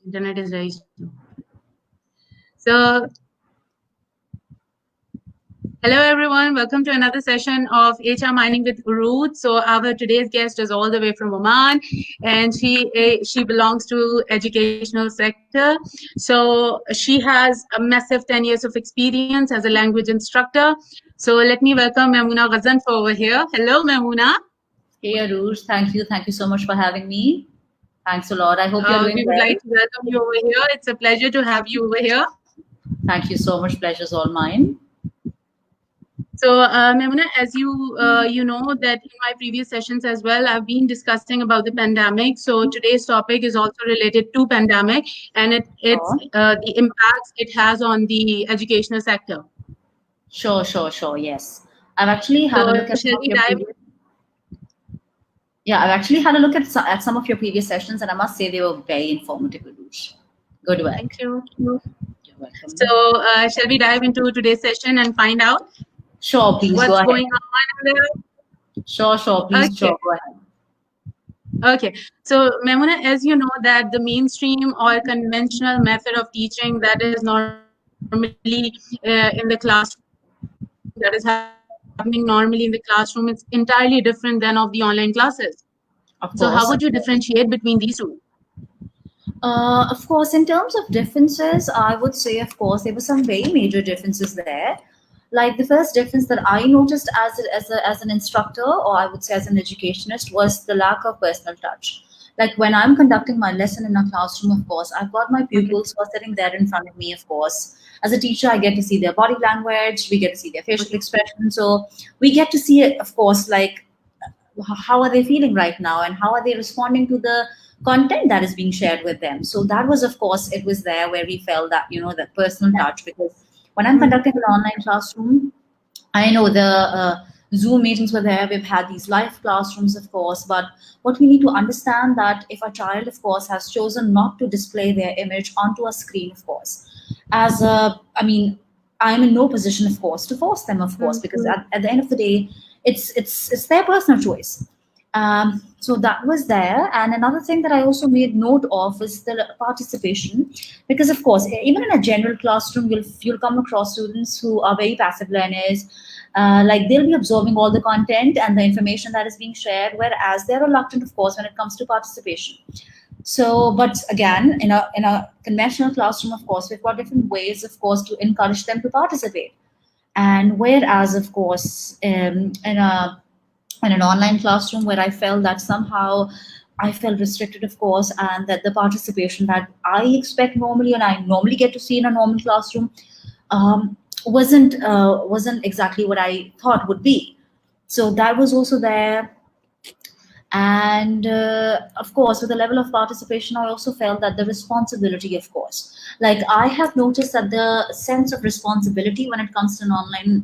Internet is very slow. So, hello everyone. Welcome to another session of HR Mining with Urooj. So, our today's guest is all the way from Oman, and she belongs to educational sector. So, she has a massive 10 years of experience as a language instructor. So, let me welcome Memona Ghazanfar over here. Hello, Memona. Hey Urooj, thank you so much for having me. Thanks a lot. I hope you're doing We would well. like to welcome you over here. It's a pleasure to have you over here. Thank you so much. Pleasure's all mine. So, Memona, as you know that in my previous sessions as well, I've been discussing about the pandemic. So today's topic is also related to pandemic and it's the impacts it has on the educational sector. Sure. Yes, I've actually had a look at some Shall of we your dive? previous. Yeah, I've actually had a look at some of your previous sessions, and I must say they were very informative, Urooj. Good work. Thank you. You're welcome. So, shall we dive into today's session and find out Sure, please go what's ahead. going on in there? Sure, please, Okay. go ahead. Okay, so Memona, as you know that the mainstream or conventional method of teaching that is normally in the classroom, that is happening normally in the classroom, it's entirely different than of the online classes. So how Of would you course. differentiate between these two? Of course, in terms of differences, I would say, of course, there were some very major differences there. Like the first difference that I noticed as an instructor, or I would say as an educationist, was the lack of personal touch. Like when I'm conducting my lesson in a classroom, of course, I've got my pupils who are sitting there in front of me, of course. As a teacher, I get to see their body language, we get to see their facial expression. So we get to see, of course, like how are they feeling right now and how are they responding to the content that is being shared with them. So that was, of course, it was there where we felt that, that personal touch, because when I'm conducting an online classroom, I know the Zoom meetings were there. We've had these live classrooms, of course, but what we need to understand that if a child, of course, has chosen not to display their image onto a screen, of course, I mean, I'm in no position, of course, to force them, of course, because at the end of the day, it's their personal choice. So that was there. And another thing that I also made note of is the participation, because of course, even in a general classroom, you'll come across students who are very passive learners. Like they'll be absorbing all the content and the information that is being shared, whereas they're reluctant, of course, when it comes to participation. So, but again, in a conventional classroom, of course, we've got different ways, of course, to encourage them to participate. And whereas, of course, in an online classroom where I felt that somehow I felt restricted, of course, and that the participation that I expect normally and I normally get to see in a normal classroom wasn't exactly what I thought would be. So that was also there. And of course, with the level of participation, I also felt that the responsibility, of course, like I have noticed that the sense of responsibility when it comes to an online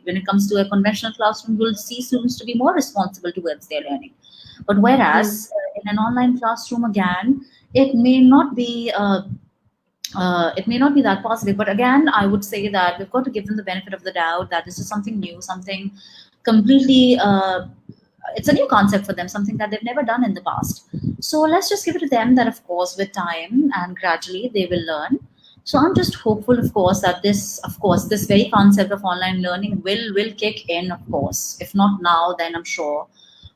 when it comes to a conventional classroom, you'll see students to be more responsible towards their learning. But whereas in an online classroom, again, it may not be it may not be that positive. But again, I would say that we've got to give them the benefit of the doubt that this is something new, something completely it's a new concept for them, something that they've never done in the past. So let's just give it to them that, of course, with time and gradually they will learn. So I'm just hopeful, of course, that this very concept of online learning will kick in, of course. If not now, then I'm sure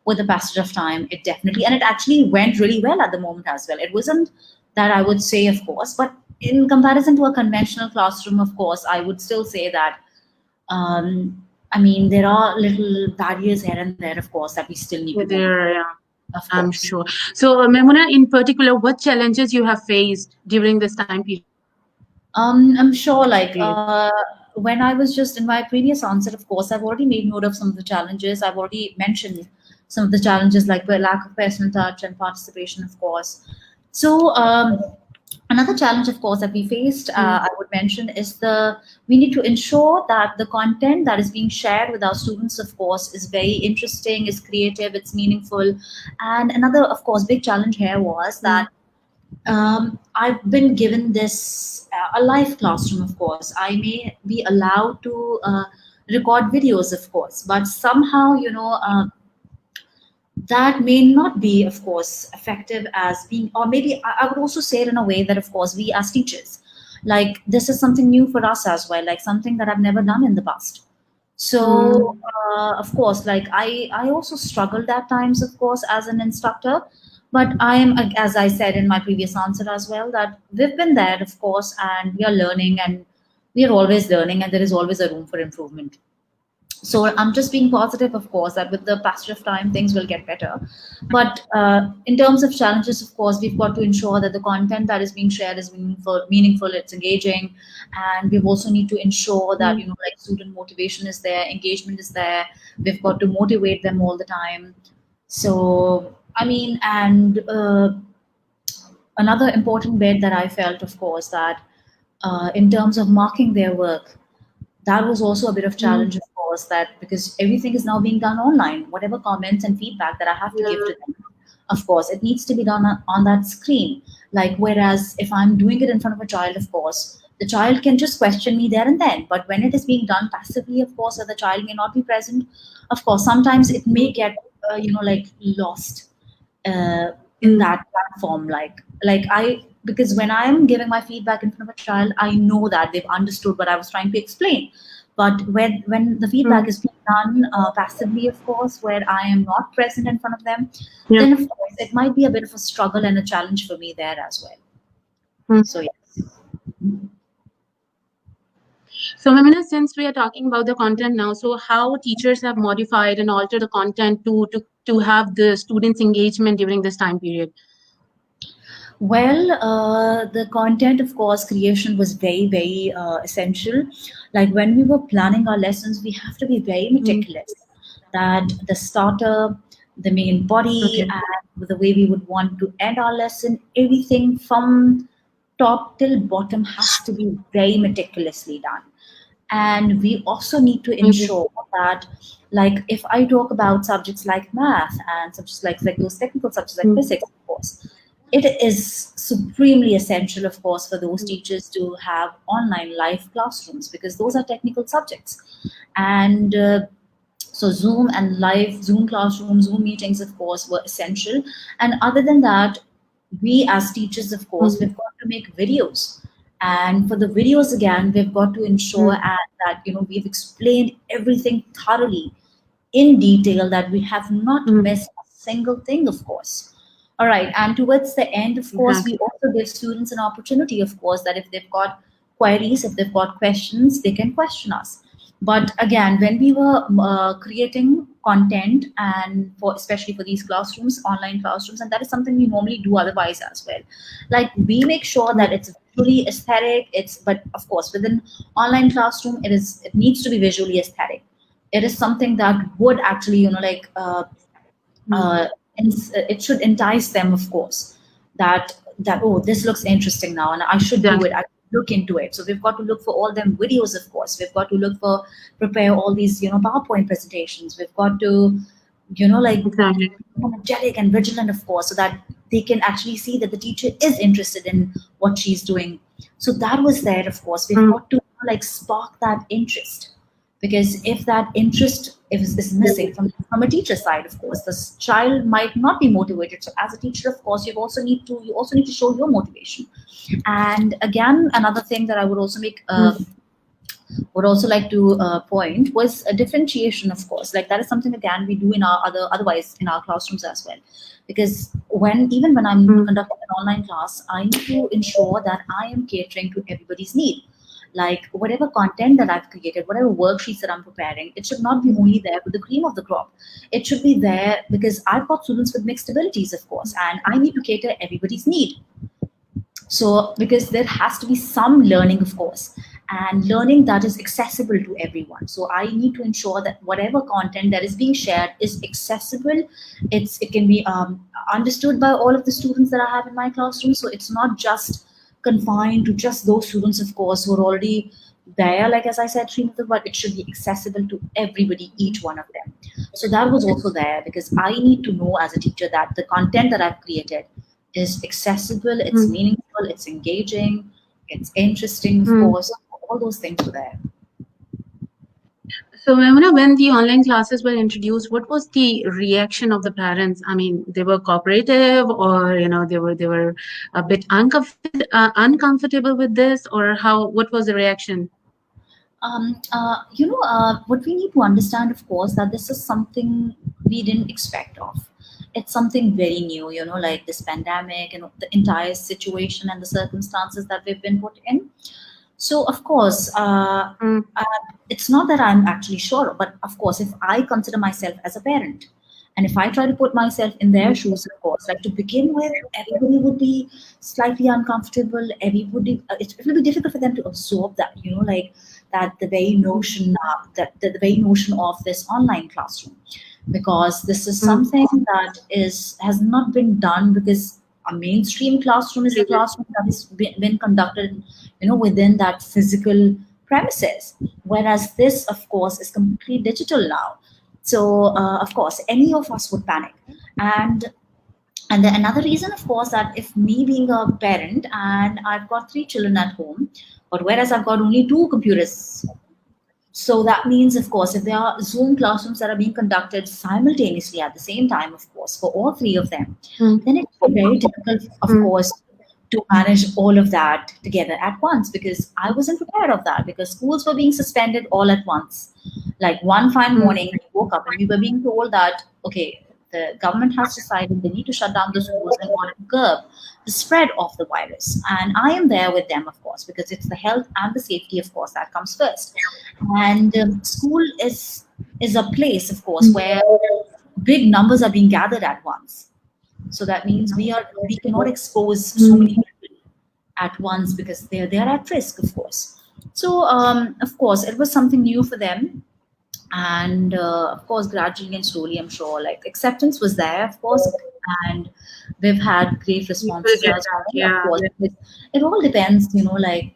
with the passage of time, it definitely, and it actually went really well at the moment as well. It wasn't that I would say, of course, but in comparison to a conventional classroom, of course, I would still say that I mean, there are little barriers here and there, of course, that we still need to go through. Yeah, Of I'm course. sure. So, Memona, in particular, what challenges you have faced during this time period? I'm sure, like, when I was just in my previous answer, of course, I've already made note of some of the challenges. I've already mentioned some of the challenges, like the lack of personal touch and participation, of course. So, another challenge, of course, that we faced, I would mention, is we need to ensure that the content that is being shared with our students, of course, is very interesting, is creative, it's meaningful. And another, of course, big challenge here was that I've been given this a live classroom, of course. I may be allowed to record videos, of course, but somehow, that may not be, of course, effective as being, or maybe I would also say it in a way that, of course, we as teachers, like this is something new for us as well, like something that I've never done in the past. So, Mm. of course, like I also struggled at times, of course, as an instructor. But I am, as I said in my previous answer as well, that we've been there, of course, and we are learning, and we are always learning, and there is always a room for improvement. So I'm just being positive, of course, that with the passage of time things will get better. But in terms of challenges, of course, we've got to ensure that the content that is being shared is meaningful, it's engaging. And we've also need to ensure that, Mm. like student motivation is there, engagement is there. We've got to motivate them all the time. So I mean, and another important bit that I felt, of course, that in terms of marking their work, that was also a bit of challenge, Mm. of course, that because everything is now being done online, whatever comments and feedback that I have to give to Yeah. them, of course it needs to be done on that screen. Like, whereas if I'm doing it in front of a child, of course the child can just question me there and then, but when it is being done passively, of course, or the child may not be present, of course sometimes it may get like lost in Mm. that platform. Like I because when I am giving my feedback in front of a child, I know that they've understood what I was trying to explain. But when the feedback Mm. is being done passively, of course, where I am not present in front of them, Yeah. then of course it might be a bit of a struggle and a challenge for me there as well. Mm. So yes. So, Memona, since we are talking about the content now, so how teachers have modified and altered the content to have the students' engagement during this time period? Well, the content, of course, creation was very, very essential. Like when we were planning our lessons, we have to be very Mm. meticulous. That the starter, the main body, Okay. and the way we would want to end our lesson, everything from top till bottom has to be very meticulously done. And we also need to Okay. ensure that, like, if I talk about subjects like math and subjects like those technical subjects like Mm. physics, of course, it is supremely essential, of course, for those Mm. teachers to have online live classrooms because those are technical subjects. And so Zoom classroom, Zoom meetings, of course, were essential. And other than that, we as teachers, of course, Mm. we've got to make videos. And for the videos, again, we've got to ensure Mm. that we've explained everything thoroughly in detail, that we have not Mm. missed a single thing, of course. All right. And towards the end, of course, we Exactly. also give students an opportunity, of course, that if they've got queries, if they've got questions, they can question us. But again, when we were creating content, and for especially for these classrooms, online classrooms, and that is something we normally do otherwise as well. Like we make sure that Mm. it's visually aesthetic. But of course, within online classroom, it needs to be visually aesthetic. It is something that would actually Mm. uh, it should entice them, of course, that oh, this looks interesting now and I should do it, Exactly. I should look into it. So we've got to look for all them videos, of course. We've got to look for prepare all these PowerPoint presentations. We've got to like Exactly. energetic and vigilant, of course, so that they can actually see that the teacher is interested in what she's doing. So that was there, of course. We've Mm. got to like spark that interest, because if that interest is missing from a teacher side, of course, this child might not be motivated. So as a teacher, of course, you also need to show your motivation. And again, another thing that I Mm. would also like to point was a differentiation, of course. Like that is something again we do in our otherwise in our classrooms as well. Because even when I'm Mm. conducting an online class, I need to ensure that I am catering to everybody's need. Like whatever content that I've created, whatever worksheets that I'm preparing, it should not be only there with the cream of the crop. It should be there because I've got students with mixed abilities, of course, and I need to cater everybody's need. So because there has to be some learning, of course, and learning that is accessible to everyone. So I need to ensure that whatever content that is being shared is accessible. It can be understood by all of the students that I have in my classroom. So it's not just confined to just those students, of course, who are already there, like as I said, Srinatha, but it should be accessible to everybody, each one of them. So that was also there because I need to know as a teacher that the content that I've created is accessible, it's Mm. meaningful, it's engaging, it's interesting, of Mm. course. All those things were there. So, Memona, when the online classes were introduced, what was the reaction of the parents? I mean, they were cooperative, or they were a bit uncomfortable with this, or how? What was the reaction? What we need to understand, of course, that this is something we didn't expect of. It's something very new, like this pandemic and the entire situation and the circumstances that we've been put in. So, of course, Mm, it's not that I'm actually sure, but of course, if I consider myself as a parent, and if I try to put myself in their shoes, of course, like to begin with, everybody would be slightly uncomfortable. Everybody, it will be difficult for them to absorb that, like that the very notion, that the very notion of this online classroom, because this is mm, something that has not been done, because a mainstream classroom is a previous. classroom that has been conducted, within that physical premises, whereas this, of course, is completely digital now. So, of course, any of us would panic. And and then another reason, of course, that if me being a parent and I've got three children at home, but whereas I've got only two computers, so that means, of course, if there are Zoom classrooms that are being conducted simultaneously at the same time, of course, for all three of them, Mm, then it's very difficult, of mm, course, to manage all of that together at once, because I wasn't prepared of that, because schools were being suspended all at once. Like one fine mm, morning, we woke up and we were being told that, okay, the government has decided they need to shut down the schools in order to curb the spread of the virus. And I am there with them, of course, because it's the health and the safety, of course, that comes first. And school is a place, of course, mm, where big numbers are being gathered at once. So that means we cannot expose so many mm. people at once, because they're at risk, of course. So, of course, it was something new for them. And of course, gradually and slowly, I'm sure, like acceptance was there, of course. And we've had great People responses get as that, well, of yeah. course. It all depends, like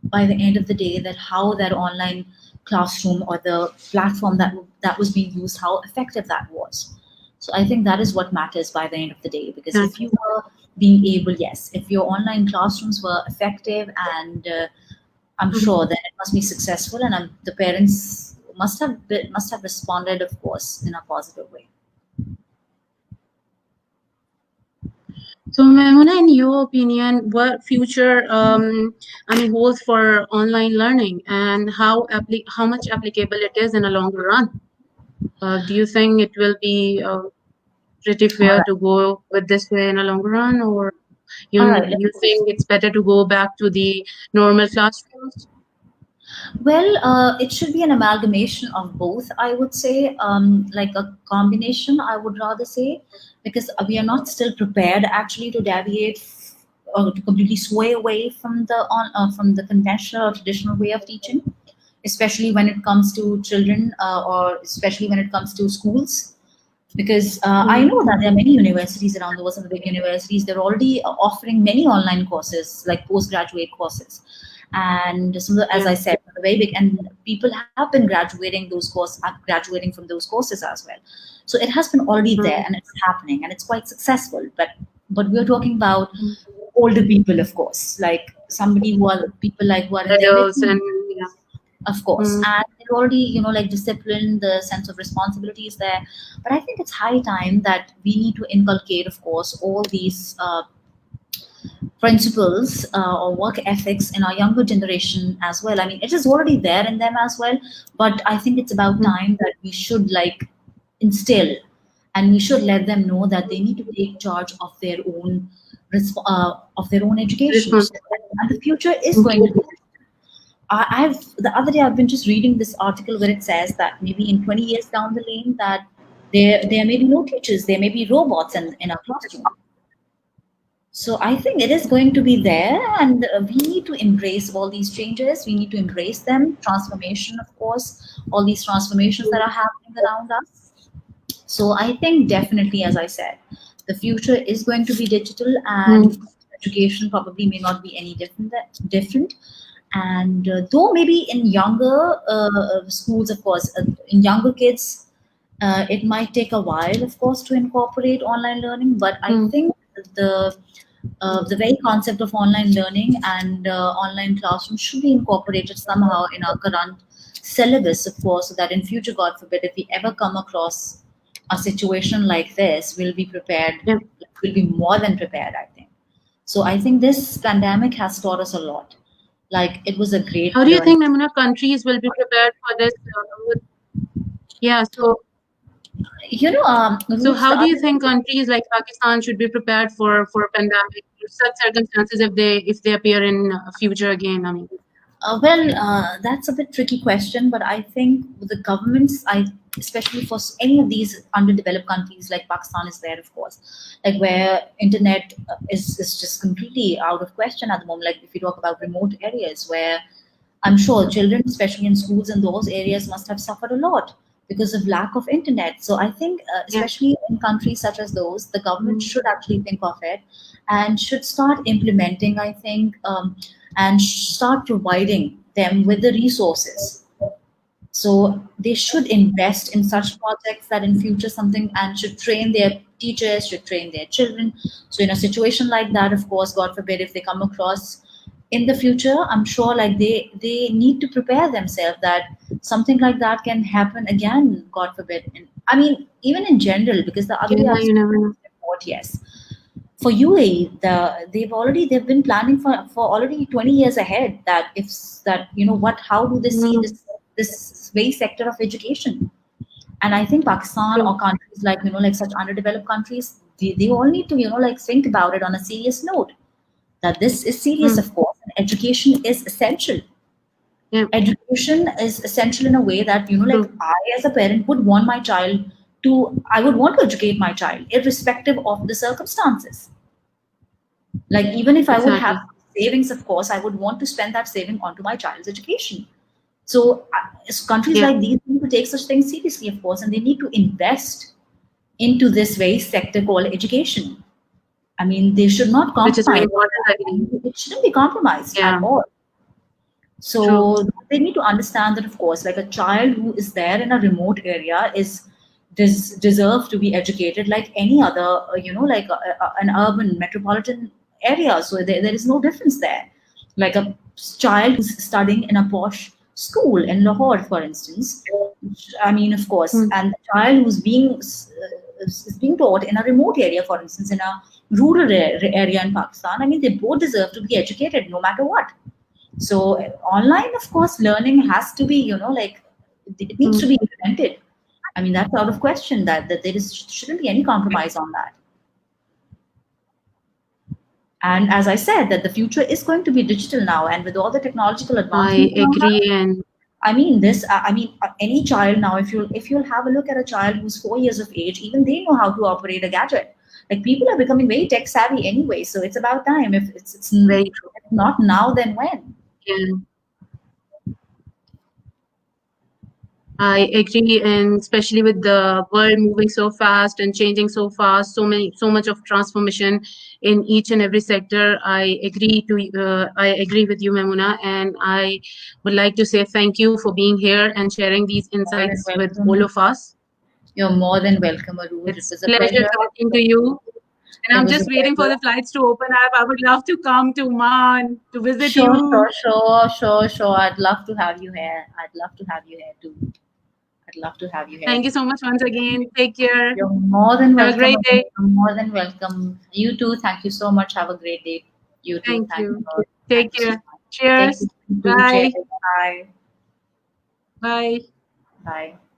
by the end of the day, that how that online classroom or the platform that was being used, how effective that was. So I think that is what matters by the end of the day, because Yeah. if you were being able, yes, if your online classrooms were effective, and I'm Mm. sure that it must be successful, and the parents must have responded, of course, in a positive way. So, Memona, in your opinion, what future, I mean, holds for online learning, and how much applicable it is in a longer run? Do you think it will be pretty All fair right, to go with this way in a longer run, or you all right. you think it's better to go back to the normal classrooms? Well, it should be an amalgamation of both, I would say, like a combination, I would rather say, because we are not still prepared actually to deviate or to completely sway away from from the conventional or traditional way of teaching, especially when it comes to children, or especially when it comes to schools. Because I Mm, know that there are many universities around the world, some of the big universities, they're already offering many online courses, like postgraduate courses. And some of yeah. as I said, the very big, and people have been graduating from those courses as well. So it has been already there, Mm, and it's happening, and it's quite successful. But we're talking about mm. older people, of course, like somebody who are people like who are in their mid Adults and yeah. of course, Mm. and they're already, like discipline, the sense of responsibility is there. But I think it's high time that we need to inculcate, of course, all these principles, or work ethics in our younger generation as well. I mean, it is already there in them as well, but I think it's about Mm. time that we should like instill, and we should let them know that they need to take charge of their own of their own education. So, Response. and the future is going to Okay. be, I've the other day I've been just reading this article where it says that maybe in 20 years down the lane, that there may be no teachers, there may be robots in our classroom. So I think it is going to be there, and we need to embrace all these changes. We need to embrace them, transformation, of course, all these transformations that are happening around us. So I think definitely, as I said, the future is going to be digital, Mm. and education probably may not be any different. And though maybe in younger schools, of course, in younger kids, it might take a while, of course, to incorporate online learning. But I Mm. think the the very concept of online learning and online classrooms should be incorporated somehow in our current syllabus, of course, so that in future, God forbid, if we ever come across a situation like this, we'll be prepared, Yeah. we'll be more than prepared, I think. So I think this pandemic has taught us a lot. Like, it was a great How do you learning. think, Memona, countries will be prepared for this? Yeah. So Roots, how the do you other think countries like Pakistan should be prepared for a pandemic, such circumstances if they appear in future again? I mean, That's a bit tricky question, but I think the governments, especially for any of these underdeveloped countries like Pakistan is there, of course, like where internet is just completely out of question at the moment. Like if you talk about remote areas where I'm sure children, especially in schools in those areas, must have suffered a lot because of lack of internet. So I think, yeah. especially in countries such as those, the government Mm. should actually think of it and should start implementing, I think, and start providing them with the resources. So they should invest in such projects that in future something, and should train their teachers, should train their children. So in a situation like that, of course, God forbid, if they come across in the future, I'm sure like they need to prepare themselves that something like that can happen again, God forbid. And I mean, even in general, because the other day Yeah, I've you seen never know. a report, yes, for UAE, they've been planning for already 20 years ahead, that if that what, how do they see Mm, this very sector of education. And I think Pakistan true. or countries like like such underdeveloped countries, they all need to like think about it on a serious note, that this is serious, Mm, of course, and education is essential. yeah, Education is essential in a way that like true. I as a parent would want my child to, I would want to educate my child irrespective of the circumstances. Like even if I would have Exactly. savings, of course I would want to spend that saving onto my child's education. So countries Yeah, like these need to take such things seriously, of course, and they need to invest into this very sector called education. I mean, they should not which is very compromise on important, I that. I believe. mean, it shouldn't be compromised at Yeah, all. true. So they need to understand that, of course, like a child who is there in a remote area is deserve to be educated like any other, like an urban metropolitan area. So there is no difference there. Like a child who's studying in a posh school in Lahore, for instance. I mean, of course, Mm, and the child who's is being taught in a remote area, for instance, in a rural area in Pakistan. I mean, they both deserve to be educated no matter what. So online, of course, learning has to be, like it needs to mm. be implemented. I mean, that's out of question that there is shouldn't be any compromise on that. And as I said, that the future is going to be digital now, and with all the technological I advancements and all that, agree, and I mean, any child now, if you'll have a look at a child who's 4 years of age, even they know how to operate a gadget. Like people are becoming very tech savvy anyway, so it's about time. If very true. if not now, then when? Yeah. I agree, and especially with the world moving so fast and changing so fast, so much of transformation in each and every sector. I agree with you, Memuna, and I would like to say thank you for being here and sharing these More than insights with all welcome. of us. You're more than welcome, Urooj. It It's was a pleasure pleasure. talking to you, and It I'm was a just waiting for pleasure. the flights to open up. I would love to come to Oman to visit Sure, you. sure, sure, sure, sure. I'd love to have you here. I'd love to have you here too. I'd love to have you here. Thank you so much once again. Take care. You're more than Have a welcome. great day. You're more than welcome. You too. Thank you so much. Have a great day. You too. Thank Thank you. you. Take Thank you so care. much. Take Cheers. you too. Cheers. Bye. Bye. Bye. Bye.